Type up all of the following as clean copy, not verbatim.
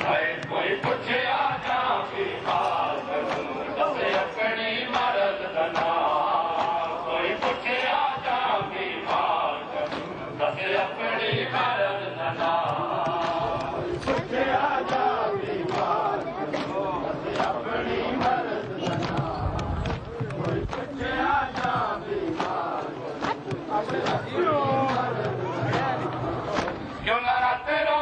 कोई पूछे आजा बीमार दसे अपनी मरद दना कोई पूछे आजा बीमार दसे अपनी मरद दना पूछे आजा बीमार दसे अपनी मरद दना कोई पूछे आजा बीमार दसे अपनी मरद दना क्यों ना तेरा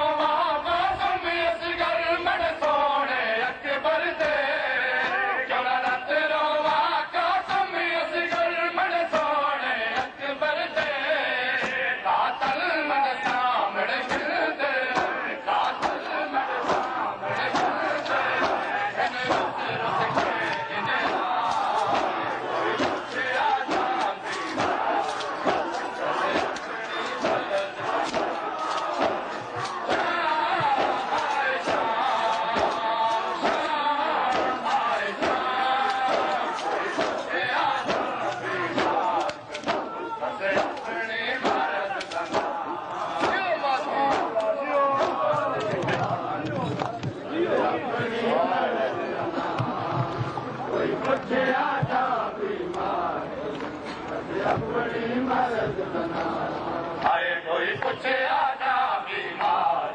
आए कोई पूछे आजा बीमार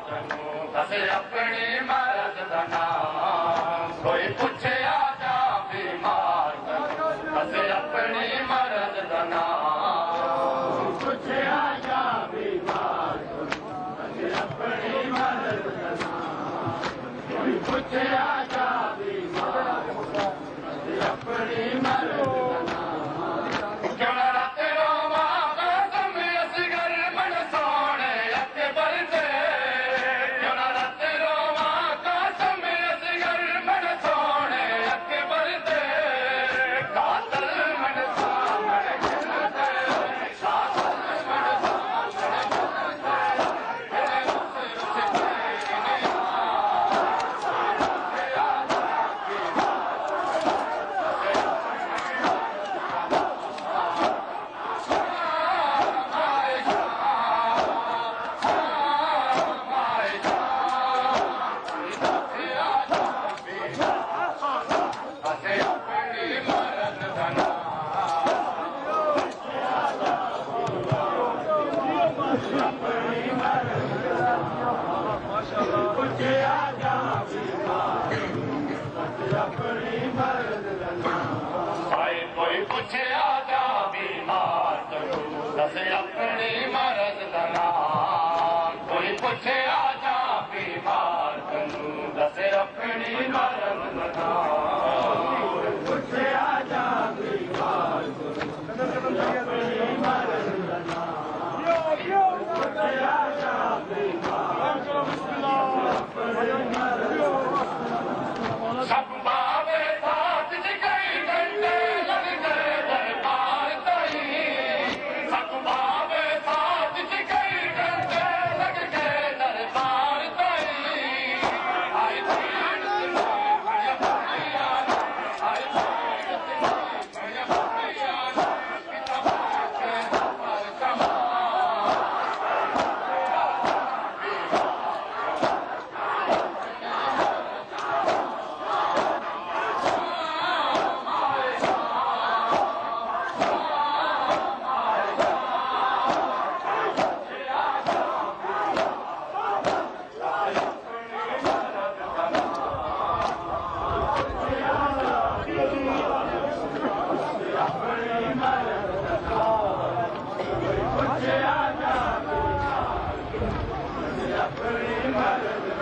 दसे अपनी मरद दना कोई पूछे आजा बीमार दसे अपनी मरद दना पूछे आजा बीमार दसे अपनी मरद दना कोई पूछे आजा बीमार दसे अपनी मरद दना कोई पूछे आजा बीमार दसे अपनी मरद दना कोई पूछे आजा बीमार दसे अपनी मरद दना पूछे आजा बीमार अपनी मरद दना पूछे आजा बीमार अपनी मरद सब बाबे साथ कई घंटे लग गए दरबार तई सब बाबे साथ कई घंटे लग गए दरबार तई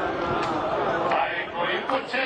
आई कोई पूछे